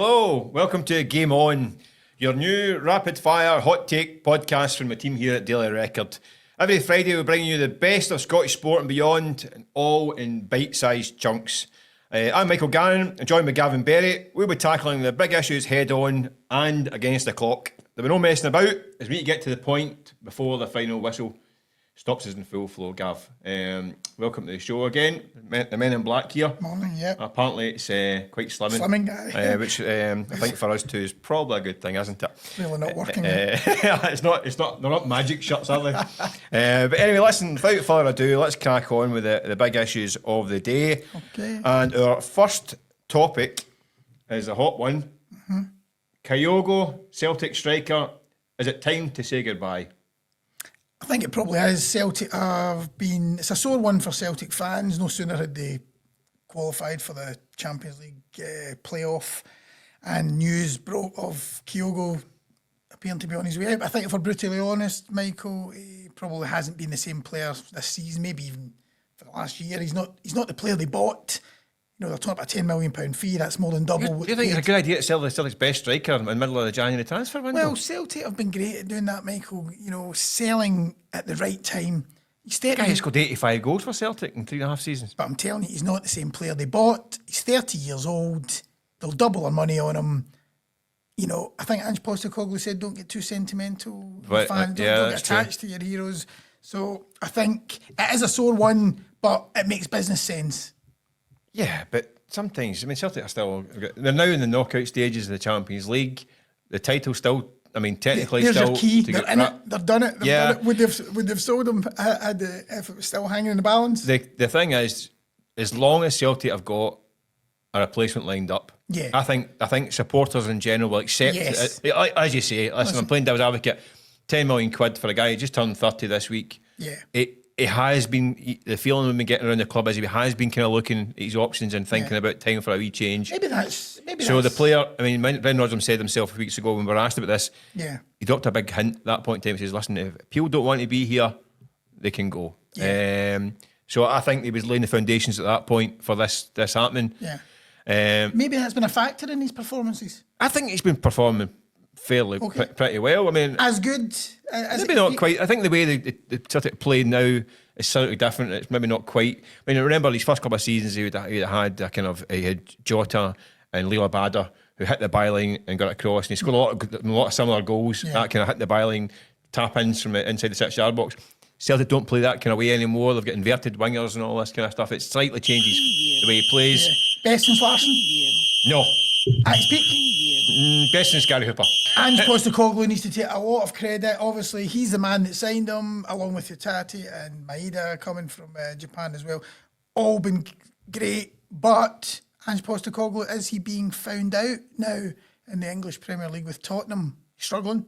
Hello, welcome to Game On, your new rapid-fire hot take podcast from the team here at Daily Record. Every Friday we bring you the best of Scottish sport and beyond, and all in bite-sized chunks. I'm Michael Gannon, and joined by Gavin Berry. We'll be tackling the big issues head-on and against the clock. There'll be no messing about as we get to the point before the final whistle stops us in full flow, Gav. Welcome to the show again. The men in black here. Morning, yeah. Apparently it's quite slimming. Slimming guy. Which I think for us too is probably a good thing, isn't it? Really not working. It's not, they're not magic shirts, are they? But anyway, listen, without further ado, let's crack on with the big issues of the day. Okay. And our first topic is a hot one. Mm-hmm. Kyogo, Celtic striker, is it time to say goodbye? I think it probably is. Celtic it's a sore one for Celtic fans. No sooner had they qualified for the Champions League playoff and news broke of Kyogo appearing to be on his way out. But I think if we're brutally honest, Michael, he probably hasn't been the same player this season, maybe even for the last year. He's not the player they bought. You know, they're talking about a £10 million fee. That's more than double. Do you think it's a good idea to sell the Celtic's best striker in the middle of the January transfer window? Well, Celtic have been great at doing that, Michael. You know, selling at the right time. The guy has scored 85 goals for Celtic in 3.5 seasons. But I'm telling you, he's not the same player they bought. He's 30 years old. They'll double their money on him. You know, I think Ange Postecoglou said, don't get too sentimental. Fans, don't get attached to your heroes. So I think it is a sore one, but it makes business sense. Yeah, but sometimes, I mean, Celtic are still, they're now in the knockout stages of the Champions League. The title's still, I mean, technically there's still. Your key. They're in it. They've done it. Done it. Would they've sold them if it was still hanging in the balance? The thing is, as long as Celtic have got a replacement lined up, yeah, I think supporters in general will accept it. As you say, listen, I'm playing devil's advocate. 10 million quid for a guy who just turned 30 this week. Yeah. It has been, the feeling we've been getting around the club is he has been kind of looking at his options and thinking about time for a wee change. Maybe the player, I mean, Brendan Rodgers said himself a few weeks ago when we were asked about this, he dropped a big hint at that point in time. He says, listen, if people don't want to be here, they can go. Yeah. So I think he was laying the foundations at that point for this happening. Yeah. Maybe that's been a factor in his performances. I think he's been performing fairly pretty well. I mean, as good as maybe not quite. I think the way the Celtic play now is slightly different. It's maybe not quite. I mean, remember his first couple of seasons he had he had Jota and Leon Balogun who hit the byline and got it across, and he scored a lot of similar goals. That kind of hit the byline, tap ins from inside the 6-yard box. Celtic don't play that kind of way anymore. They've got inverted wingers and all this kind of stuff. It slightly changes the way he plays. Yeah. Best since Larson? No. At his peak? Best since Gary Hooper. Ange Postecoglou needs to take a lot of credit. Obviously, he's the man that signed him, along with Yutati and Maeda coming from Japan as well. All been great, but Ange Postecoglou, is he being found out now in the English Premier League with Tottenham? Struggling?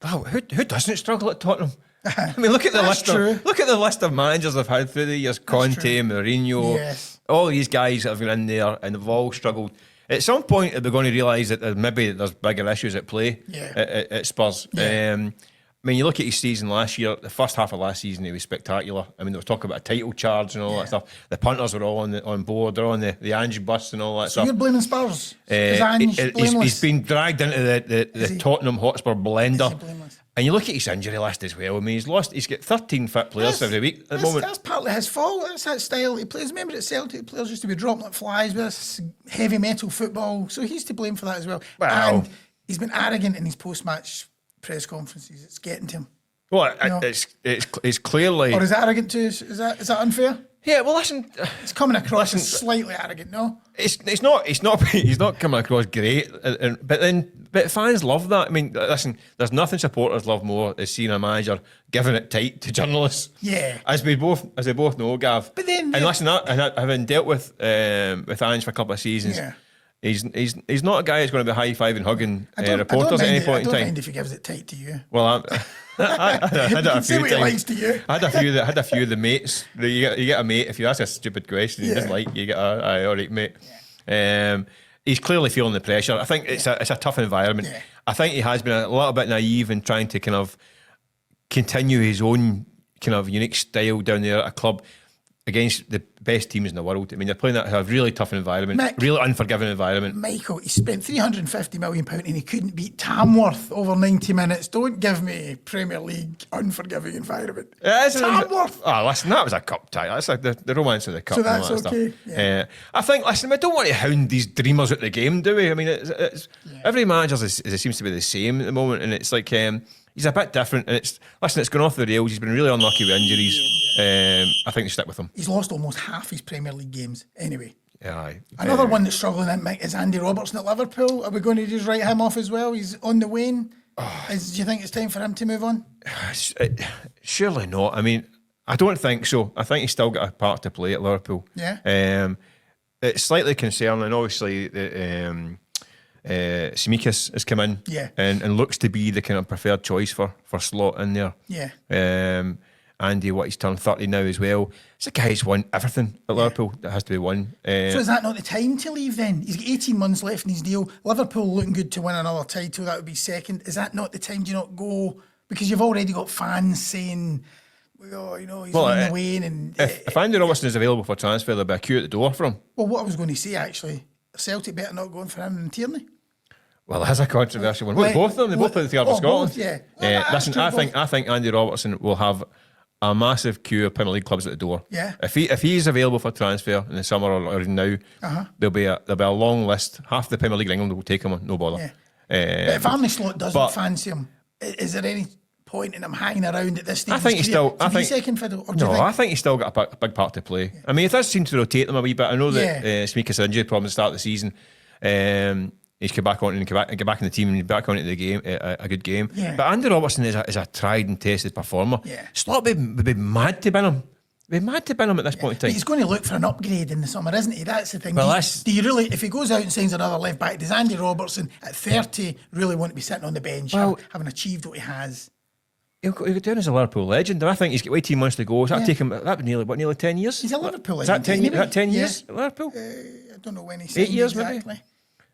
Wow, who doesn't struggle at Tottenham? I mean, look at the list. Look at the list of managers I've had through the years: Conte, Mourinho, all these guys that have been in there, and they've all struggled. At some point, they're going to realise that there's bigger issues at play at Spurs. Yeah. I mean, you look at his season last year. The first half of last season, he was spectacular. I mean, there was talk about a title charge and all that stuff. The punters were all on board. They're on the Ange bus and all that stuff. So you're blaming Spurs? He's been dragged into the Tottenham Hotspur blender. And you look at his injury list as well. I mean, he's got 13 fit players every week at the moment. That's partly his fault. That's that style he plays. Remember at Celtic, players used to be dropping like flies with this heavy metal football. So he's to blame for that as well. Wow. And he's been arrogant in his post-match press conferences. It's getting to him. Well, it's clearly... Or is it arrogant too? Is that unfair? Yeah, well, listen, it's coming across as slightly arrogant. No, it's not. He's not coming across great. But fans love that. I mean, listen, there's nothing supporters love more is seeing a manager giving it tight to journalists. Yeah, as we both know, Gav. But then, listen, having dealt with Ange for a couple of seasons. Yeah. He's not a guy who's going to be high-fiving, hugging reporters at any point in time. I don't mind if he gives it tight to you. Well, I had a few times. He likes to you. I had a few of the mates. You get a mate, if you ask a stupid question he doesn't like, you get all right, mate. Yeah. He's clearly feeling the pressure. I think it's a tough environment. Yeah. I think he has been a little bit naive in trying to kind of continue his own kind of unique style down there at a club. against the best teams in the world. I mean, they're playing that a really tough environment, Mick, really unforgiving environment. Michael, he spent £350 million and he couldn't beat Tamworth over 90 minutes. Don't give me Premier League unforgiving environment. Tamworth! Oh, listen, that was a cup tie. That's like the romance of the cup. So that's and all that okay. Stuff. Yeah. I think, listen, we don't want to hound these dreamers at the game, do we? I mean, every manager seems to be the same at the moment, and it's like he's a bit different, and it's going off the rails. He's been really unlucky with injuries. I think they stick with him. He's lost almost half his Premier League games. Anyway. Yeah, Another one that's struggling in, Mick, is Andy Robertson at Liverpool. Are we going to just write him off as well? He's on the wane. Do you think it's time for him to move on? Surely not. I mean, I don't think so. I think he's still got a part to play at Liverpool. Yeah. It's slightly concerning, obviously, that Tsimikas has come in and looks to be the kind of preferred choice for slot in there. Yeah. Andy, he's turned 30 now as well. It's a guy who's won everything at Liverpool that has to be won. So is that not the time to leave then? He's got 18 months left in his deal. Liverpool looking good to win another title. That would be second. Is that not the time? Do you not go? Because you've already got fans saying, oh, he's on the wane. And if Andy Robertson is available for transfer, there'll be a queue at the door for him. Well, what I was going to say, actually, Celtic better not going for him than Tierney. Well, that's a controversial one. Both of them? They both play the third for Scotland. Both, yeah. Listen, I think Andy Robertson will have a massive queue of Premier League clubs at the door. Yeah. If he's available for transfer in the summer or now, there'll be a long list. Half the Premier League in England will take him on, no bother. Yeah. But if Arne Slot doesn't fancy him, is there any point in him hanging around at this stage? I think he's still. I think second fiddle. I think he's still got a big part to play. Yeah. I mean, it does seem to rotate them a wee bit. I know that Tsimikas' injury problem at the start of the season. He's come back on and get back in the team and back onto the game, a good game. Yeah. But Andy Robertson is a tried and tested performer. Yeah. Slot would be mad to bin him. Be mad to bin him at this point in time. But he's going to look for an upgrade in the summer, isn't he? That's the thing. Well, do you really, if he goes out and signs another left back, does Andy Robertson at 30 really want to be sitting on the bench, having achieved what he has? He'll go down as a Liverpool legend, and I think he's got 18 months to go. So that'd take him. That'd be nearly 10 years. He's a Liverpool legend. Is that 10 years at Liverpool? I don't know when he signed 8 years exactly. Maybe.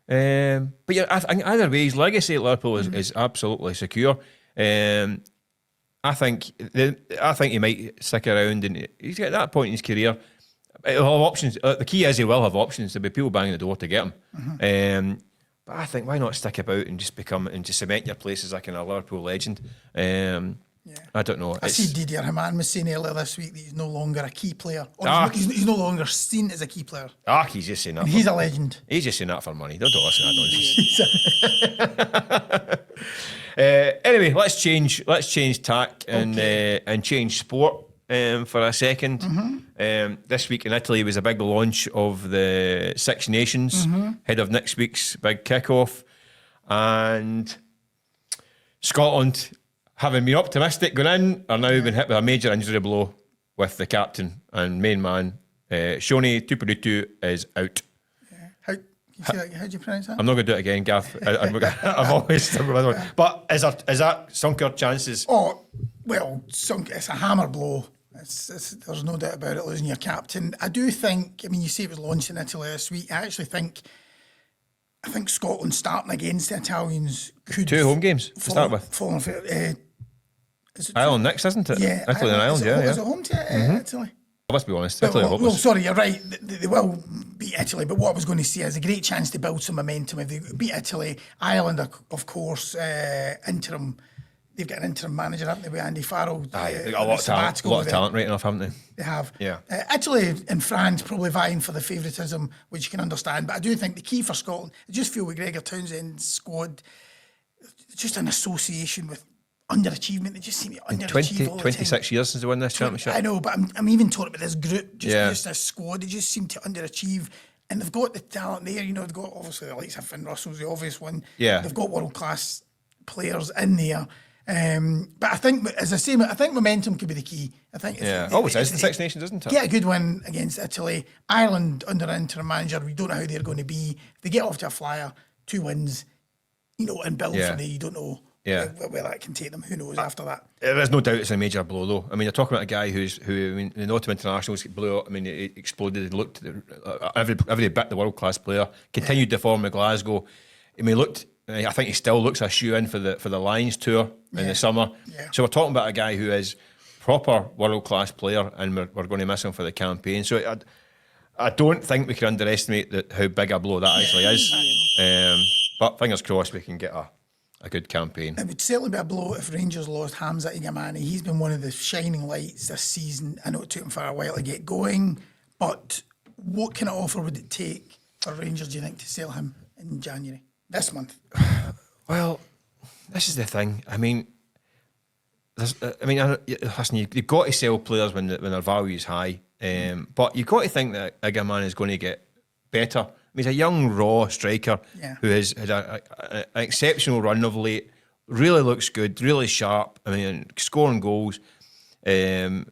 But yeah, I think either way, his legacy at Liverpool is absolutely secure. I think he might stick around, and he's at that point in his career. He'll have options. The key is he will have options. There'll be people banging the door to get him. But I think why not stick about and just cement your place as like a Liverpool legend. I don't know. I see Didier Hamann was saying earlier this week that he's no longer a key player. He's no longer seen as a key player. He's just saying that. He's a legend. He's just saying that for money. Don't listen to that nonsense. Anyway, let's change tack and change sport for a second. This week in Italy was a big launch of the Six Nations ahead of next week's big kick-off, and Scotland, having been optimistic going in, are now been hit with a major injury blow with the captain and main man. Shoni Tupurutu is out. How do you pronounce that? I'm not going to do it again, Gav. I've always struggled with it. But is that sunk our chances? Oh, well, it's a hammer blow. There's no doubt about it, losing your captain. I do think, you say it was launched in Italy this week. I actually think Scotland starting against the Italians could... 2 home games to start with. Ireland next, isn't it? Yeah. Italy and Ireland, Is it home to Italy? Let's be honest, Italy are hopeless. Well, sorry, you're right. They will beat Italy, but what I was going to say is a great chance to build some momentum if they beat Italy. Ireland, of course, interim... They've got an interim manager, haven't they, with Andy Farrell? They've got a lot of talent right enough, haven't they? They have. Yeah. Italy and France probably vying for the favouritism, which you can understand. But I do think the key for Scotland, I just feel with Gregor Townsend's squad, just an association with underachievement. They just seem to underachieve all the 26 time. years since they won this championship. I know, but I'm even talking about this group, just this squad. They just seem to underachieve. And they've got the talent there. They've got, obviously, the likes of Finn Russell's the obvious one. Yeah. They've got world-class players in there. But I think, as I say, momentum could be the key. I think always is the Six Nations, isn't it? Get a good win against Italy. Ireland under an interim manager, we don't know how they're going to be. If they get off to a flyer, 2 wins, and build from there, you don't know where that can take them. Who knows after that? There's no doubt it's a major blow, though. I mean, you're talking about a guy who in the Autumn Internationals blew up. I mean, it exploded. It looked every bit the world class player. Continued to form with Glasgow. I mean, I think he still looks a shoe in for the Lions tour in the summer. Yeah. So we're talking about a guy who is proper world-class player, and we're going to miss him for the campaign. So I don't think we can underestimate how big a blow that actually is. But fingers crossed we can get a good campaign. It would certainly be a blow if Rangers lost Hamza Igamane. He's been one of the shining lights this season. I know it took him for a while to get going, but what kind of offer would it take for Rangers, do you think, to sell him in January, this month? Well, this is the thing. I mean, listen, you've got to sell players when their value is high, but you've got to think that Igamane is going to get better. I mean, he's a young, raw striker who has had an exceptional run of late. Really looks good, really sharp. I mean, scoring goals. And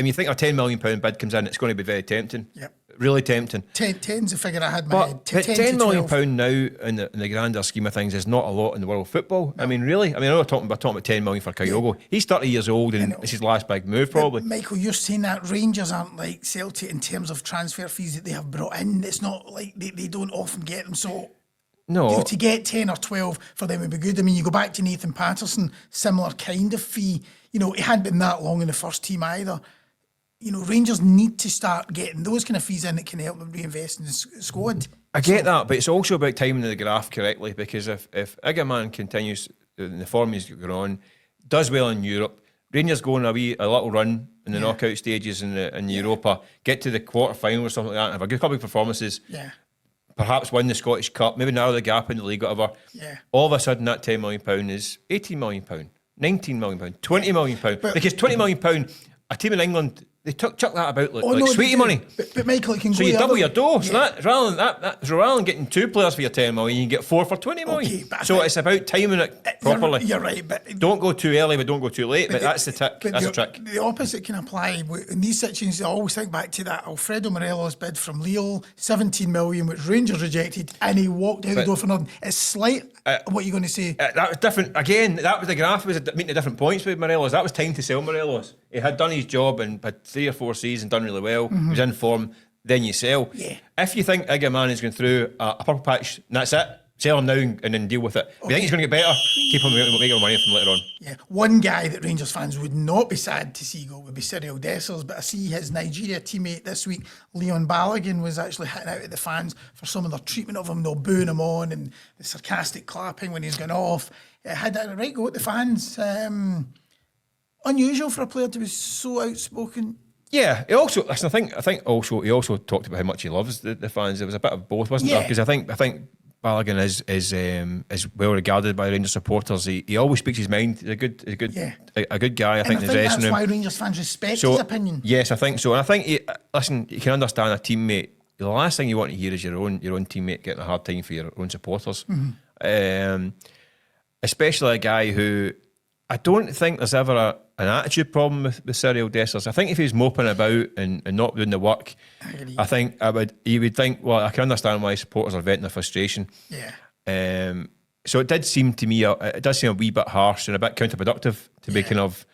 you think a £10 million bid comes in, it's going to be very tempting. Yep. Really tempting. 10's the figure I had in my head. £10 million now in the grander scheme of things is not a lot in the world of football. No. I mean, really? I mean, I know we're talking about £10 million for Kyogo. Yeah. He's 30 years old and it's his last big move, probably. But Michael, you're saying that Rangers aren't like Celtic in terms of transfer fees that they have brought in. It's not like they don't often get them. So no, to get 10 or 12 for them would be good. I mean, you go back to Nathan Patterson, similar kind of fee. You know, it hadn't been that long in the first team either. You know, Rangers need to start getting those kind of fees in that can help them reinvest in the squad. I get that, but it's also about timing the graph correctly, because if Igamane continues in the form he's going on, does well in Europe, Rangers go on a little run in the knockout stages in Europa, get to the quarter final or something like that, have a good couple of performances, perhaps win the Scottish Cup, maybe narrow the gap in the league, whatever. All of a sudden that £10 million is £18 million, £19 million, £20 million, because £20 million, a team in England, they chuck that about like sweetie money. But Michael, it can go. So you double your dough. So that rather than getting 2 players for your 10 million, you can get 4 for 20 million. Okay, so it's about timing it properly. You're right, but don't go too early, but don't go too late. But that's the trick. That's the trick. The opposite can apply in these situations. I always think back to that Alfredo Morelos bid from Lille, 17 million, which Rangers rejected, and he walked out the door for nothing. It's slight. What are you going to say? That was different. Again, that was the graph. Was meeting the different points with Morelos. That was time to sell Morelos. He had done his job and had 3 or 4 seasons, done really well. He was in form. Then you sell. Yeah. If you think Igamane is going through a purple patch, and that's it. Sell him now and then deal with it. If you think he's going to get better, keep him making money from later on. Yeah. One guy that Rangers fans would not be sad to see go would be Cyriel Dessers, but I see his Nigeria teammate this week, Leon Balogun, was actually hitting out at the fans for some of their treatment of him. They'll booing him on and the sarcastic clapping when he's gone off. It had a right go at the fans. Unusual for a player to be so outspoken. Yeah, he also listen, I think also he also talked about how much he loves the fans. There was a bit of both, wasn't there? Because I think Balogun is well regarded by Rangers supporters. He always speaks his mind. He's a good guy. I think in the dressing that's room. Why Rangers fans respect his opinion. Yes, I think so. And I think you can understand a teammate. The last thing you want to hear is your own teammate getting a hard time for your own supporters. Especially a guy who I don't think there's ever an attitude problem with Cyriel Dessers. I think if he's moping about and not doing the work, I think you would think, well, I can understand why supporters are venting their frustration. Yeah. So it did seem to me, it does seem a wee bit harsh and a bit counterproductive to be kind of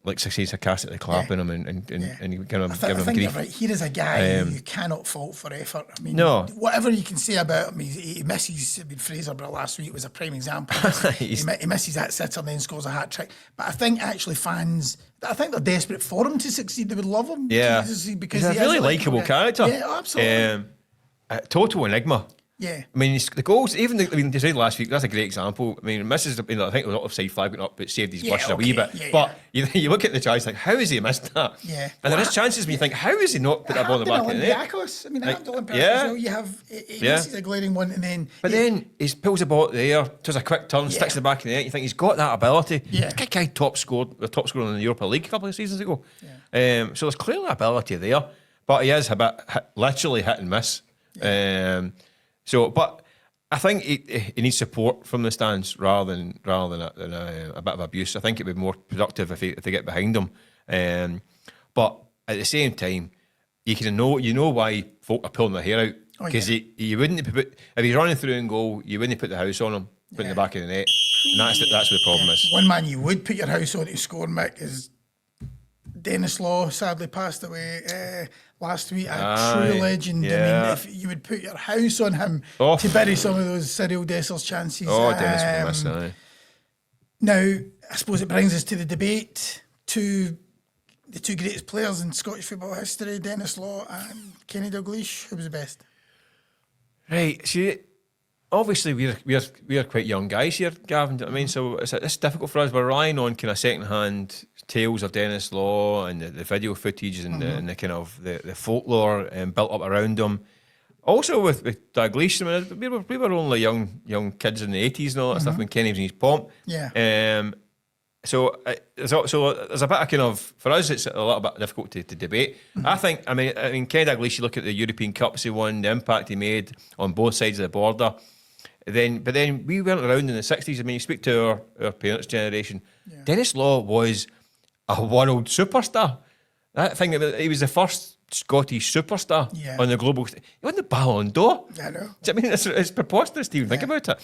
like sarcastically clapping him and kind of giving him grief. You're right. Here is a guy who you cannot fault for effort. I mean, whatever you can say about him, he misses. I mean, Fraser-Borough last week was a prime example. he misses that sitter and then scores a hat trick. But I think actually fans, I think they're desperate for him to succeed. They would love him. Yeah, because he's a really likeable character. Yeah, absolutely. Total enigma. Yeah, I mean the goals. Even they said last week. That's a great example. I mean, misses. I think a lot of side flag went up, but saved his blushes a wee bit. Yeah, but you look at the tries, like how has he missed that? Yeah, and there is chances when you think, how has he not put that ball in the back of the net? I mean, like, Olympiacos, you have he misses a glaring one, and then then he pulls the ball out there, does a quick turn, sticks the back of the net. You think he's got that ability. Yeah, this guy top scorer in the Europa League a couple of seasons ago. Yeah. So there's clearly ability there, but he is a bit literally hit and miss. Yeah. But I think he needs support from the stands rather than a bit of abuse. I think it would be more productive if they get behind him. But at the same time, you know why folk are pulling their hair out, because you wouldn't put, if he's running through and goal, you wouldn't put the house on him, put in the back of the net, and that's what the problem is. One man you would put your house on to score, Mick, is Dennis Law. Sadly passed away last week. A true legend. Yeah. I mean, if you would put your house on him to bury some of those Cyriel Dessers chances. Dennis would miss that. Now, I suppose it brings us to the debate. The two greatest players in Scottish football history, Denis Law and Kenny Dalglish. Who was the best? Right, see, obviously we're quite young guys here, Gavin. Do you know what I mean? So it's difficult for us. We're relying on kind of second-hand tales of Denis Law and the video footage and the kind of the folklore built up around him. Also with Dalglish, I mean, we were only young kids in the 80s and all that stuff when Kenny was in his pomp. Yeah. So there's a bit of kind of, for us it's a little bit difficult to debate. I mean Kenny Dalglish, you look at the European Cups he won, the impact he made on both sides of the border. But then we weren't around in the 60s. I mean, you speak to our parents' generation. Yeah. Denis Law was a world superstar. That thing, he was the first Scottish superstar on the global stage. He won the Ballon d'Or. I know. I mean, it's preposterous to even think about it.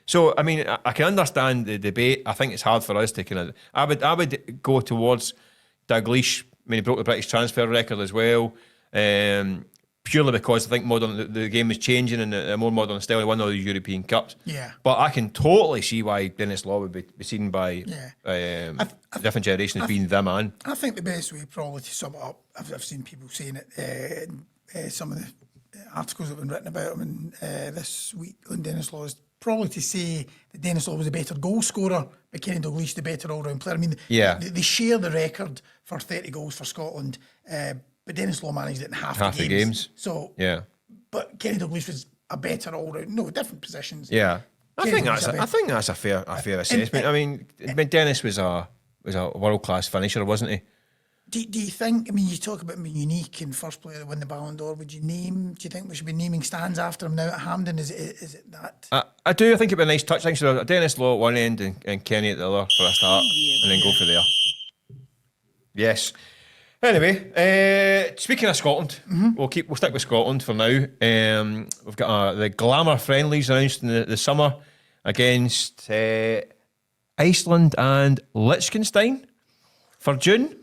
So, I mean, I can understand the debate. I think it's hard for us to kind of... I would go towards Dalglish. I mean, he broke the British transfer record as well. Purely because I think the game is changing and a more modern style. He won all the European Cups. Yeah. But I can totally see why Denis Law would be seen by different generations as being the man. I think the best way probably to sum it up, I've seen people saying it, some of the articles that have been written about him this week on Denis Law is probably to say that Denis Law was a better goal scorer, but Kenny Dalglish the better all-round player. I mean, they share the record for 30 goals for Scotland, but Denis Law managed it in half the games. So, but Kenny Dalglish was a better all-round, different positions. Yeah, I think that's a fair assessment. I mean, Denis was a world-class finisher, wasn't he? Do you think, I mean, you talk about him being unique and first player to win the Ballon d'Or, do you think we should be naming stands after him now at Hampden? Is it that? I do, I think it'd be a nice touch. I think so. Denis Law at one end and Kenny at the other for a start, and then go for there. Yes. Anyway, speaking of Scotland, we'll stick with Scotland for now. We've got the Glamour friendlies announced in the summer against Iceland and Liechtenstein for June.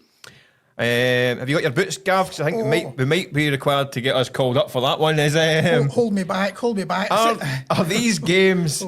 Have you got your boots, Gav? Because I think we might be required to get us called up for that one. Hold me back. Are these games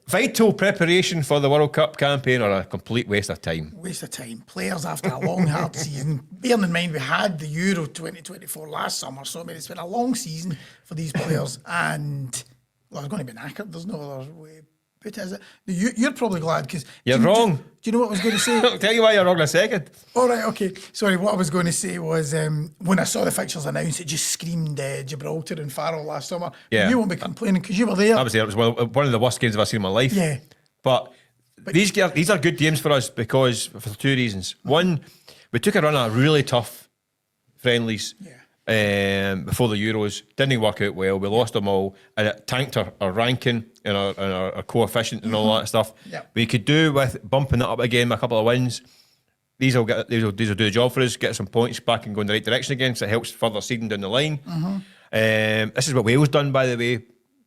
vital preparation for the World Cup campaign or a complete waste of time? Waste of time. Players after a long, hard season. Bearing in mind we had the Euro 2024 last summer, so I mean it's been a long season for these players, and they're going to be knackered. There's no other way. But is it? You're probably glad because you're wrong. Do you know what I was going to say? I'll tell you why you're wrong in a second. All right, okay. Sorry, what I was going to say was when I saw the fixtures announced, it just screamed Gibraltar and Faro last summer. Yeah. You won't be complaining because you were there. I was there. It was one of the worst games I've ever seen in my life. Yeah. But these are good games for us because for two reasons. One, we took a run at really tough friendlies. Yeah. Before the Euros, didn't work out well. We lost them all, and it tanked our ranking and our coefficient and all that stuff. Yeah. We could do with bumping that up again with a couple of wins. These will do the job for us, get some points back and go in the right direction again, so it helps further seeding down the line. This is what Wales done, by the way,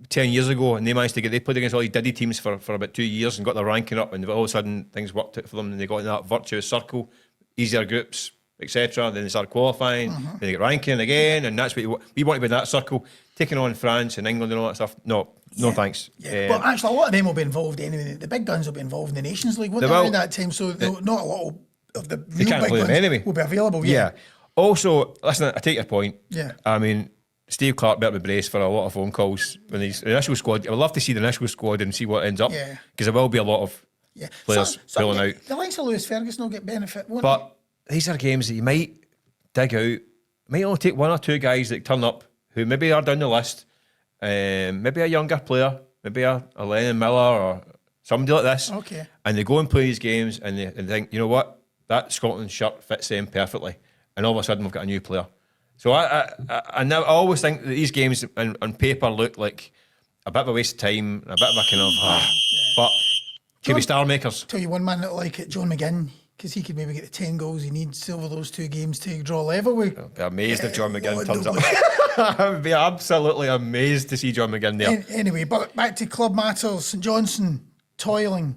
10 years ago, and they played against all these Diddy teams for about 2 years and got their ranking up, and all of a sudden things worked out for them, and they got in that virtuous circle, easier groups, etc. Then they start qualifying, then they get ranking again, and that's what we want to be in that circle, taking on France and England and all that stuff. No thanks. Yeah. But actually, a lot of them will be involved anyway. The big guns will be involved in the Nations League, won't they, around that time? So not a lot of the real big guns anyway. will be available. Yeah. Also, listen, I take your point. Yeah. I mean, Steve Clark better be braced for a lot of phone calls when he's the initial squad. I would love to see the initial squad and see what ends up. Yeah. Because there will be a lot of players pulling out. The likes of Lewis Ferguson will get benefit, won't But these are games that you might dig out. Might only take one or two guys that turn up who maybe are down the list. Maybe a younger player, maybe a Lennon Miller or somebody like this. Okay. And they go and play these games and they think, you know what, that Scotland shirt fits them perfectly. And all of a sudden we've got a new player. So I always think that these games on paper look like a bit of a waste of time, a bit of a kind of, but could be star makers. Tell you one man that like it, John McGinn, because he could maybe get the 10 goals he needs over those two games to draw level with. I'd be amazed if John McGinn turns up. I'd be absolutely amazed to see John McGinn there. Anyway, but back to club matters. St Johnstone, toiling.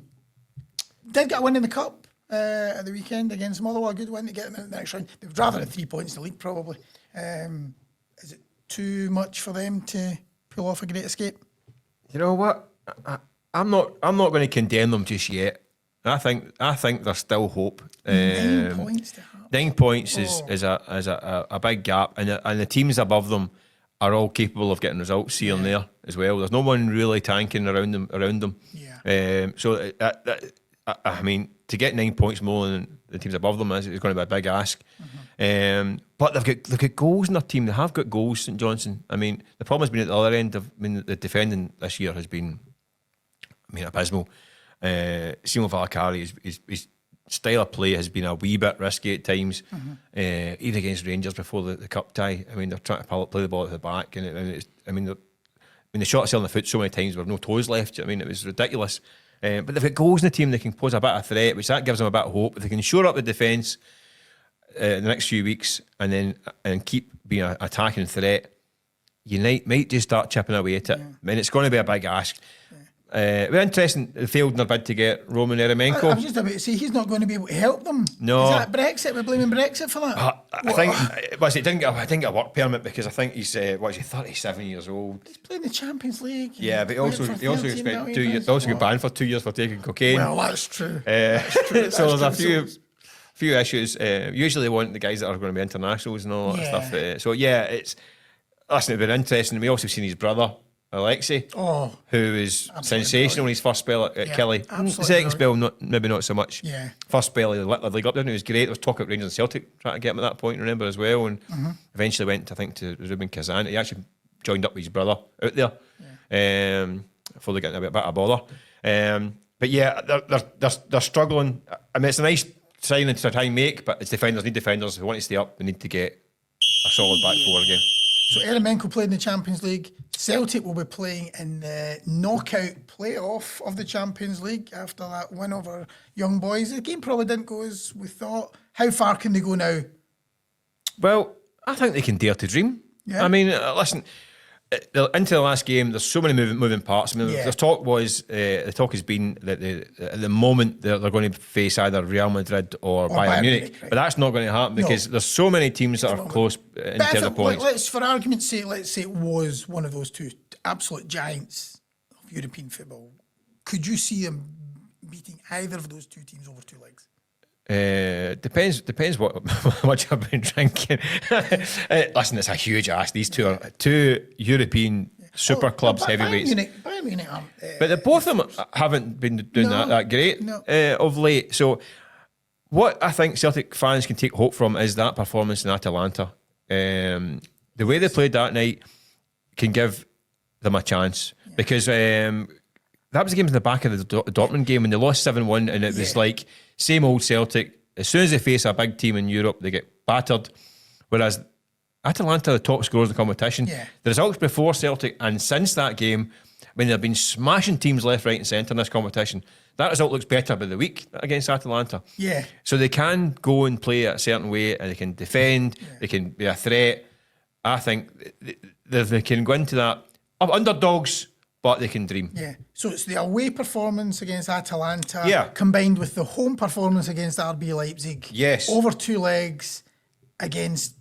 Did get a win in the cup at the weekend against Motherwell. A good win to get them in the next round. They would rather have 3 points in the league, probably. Is it too much for them to pull off a great escape? You know what? I'm not going to condemn them just yet. I think there's still hope. 9 points to have. 9 points is a big gap, and the teams above them are all capable of getting results here and there as well. There's no one really tanking around them. Yeah. So I mean, to get 9 points more than the teams above them is going to be a big ask. But they've got goals in their team. They have got goals, St Johnstone. I mean, the problem has been at the other end. The defending this year has been, abysmal. Simon Valakari, his style of play has been a wee bit risky at times. Even against Rangers before the cup tie. I mean, they're trying to play the ball at the back, and the shot itself on the foot so many times with no toes left. I mean, it was ridiculous. But they've got goals in the team. They can pose a bit of threat, which that gives them a bit of hope. If they can shore up the defence the next few weeks and keep being an attacking threat, United might just start chipping away at it. I mean, it's going to be a big ask. We're interesting. They failed in their bid to get Roman Eremenko. I was just about to say he's not going to be able to help them. No. Is that Brexit? We're blaming Brexit for that. I think it didn't get a work permit because I think he's 37 years old. He's playing the Champions League. Yeah, but he also spent 2 years. Also got banned for 2 years for taking cocaine. Well, that's true. So there's a few issues. Usually they want the guys that are going to be internationals and all that stuff. It's been interesting. We also seen his brother Alexei, who is sensational in his first spell at Kelly. The second spell, maybe not so much. Yeah. First spell, he lit the league up, didn't he? It was great. There was talk at Rangers and Celtic trying to get him at that point, remember, as well. And eventually went, I think, to Ruben Kazan. He actually joined up with his brother out there before they got in a bit of bother. But yeah, they're struggling. I mean, it's a nice signing to try and make, but it's defenders need defenders. If they want to stay up, they need to get a solid back four again. So Eremenko played in the Champions League. Celtic will be playing in the knockout playoff of the Champions League after that win over Young Boys. The game probably didn't go as we thought. How far can they go now? Well, I think they can dare to dream. Yeah. I mean, listen, into the last game, there's so many moving parts. I mean, the talk has been that at the moment they're going to face either Real Madrid or Bayern Munich, right. But that's not going to happen because there's so many teams that are close in terms of points. Let's, for argument's sake, let's say it was one of those two absolute giants of European football. Could you see them beating either of those two teams over 2 legs? Depends what much I've been drinking. Listen, it's a huge ask. These two are two European super clubs, heavyweights. Bayern Munich but both of them haven't been doing that great of late. So what I think Celtic fans can take hope from is that performance in Atalanta. The way they played that night can give them a chance because that was the game in the back of the Dortmund game when they lost 7-1 and it was like same old Celtic. As soon as they face a big team in Europe, they get battered. Whereas Atalanta, the top scorers in the competition, the results before Celtic and since that game, when they've been smashing teams left, right and centre in this competition, that result looks better by the week against Atalanta. Yeah. So they can go and play it a certain way and they can defend, they can be a threat. I think they can go into that underdogs, but they can dream. Yeah. So it's the away performance against Atalanta combined with the home performance against RB Leipzig. Yes. Over 2 legs against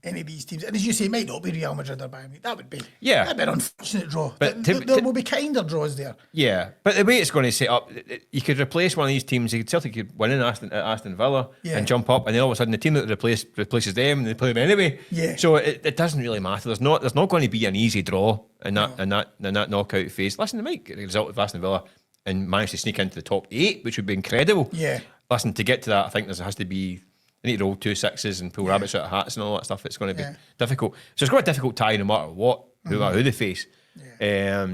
any of these teams. And as you say, it might not be Real Madrid or Bayern Munich. That'd be an unfortunate draw. But there will be kinder draws there. Yeah. But the way it's going to set up, you could replace one of these teams. Celtic could win in Aston Villa and jump up, and then all of a sudden the team that replaces them and they play them anyway. Yeah. So it doesn't really matter. There's not going to be an easy draw in that knockout phase. Listen, they might get the result of Aston Villa and manage to sneak into the top 8, which would be incredible. Yeah. Listen, to get to that, I think there has to be. They need to roll 2 6s and pull rabbits out of hats and all that stuff. It's going to be difficult. So it's got a difficult tie no matter what, who they face. Yeah.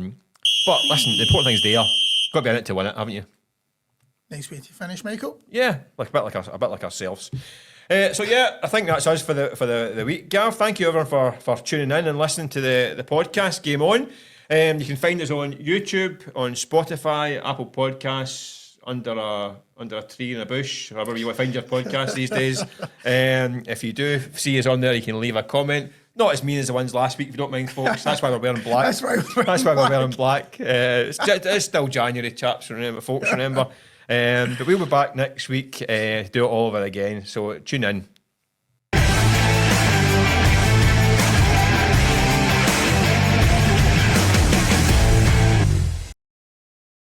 But listen, the important thing's there. Got to be in it to win it, haven't you? Nice way to finish, Michael. Yeah, a bit like ourselves. So yeah, I think that's us for the week. Gav, thank you everyone for tuning in and listening to the podcast. Game on. You can find us on YouTube, on Spotify, Apple Podcasts. Under a tree in a bush, however you want to find your podcast these days. If you do see us on there, you can leave a comment. Not as mean as the ones last week, if you don't mind, folks. That's why we're wearing black. That's why we're wearing black. It's still January, chaps. Remember. But we'll be back next week. Do it all over again. So tune in.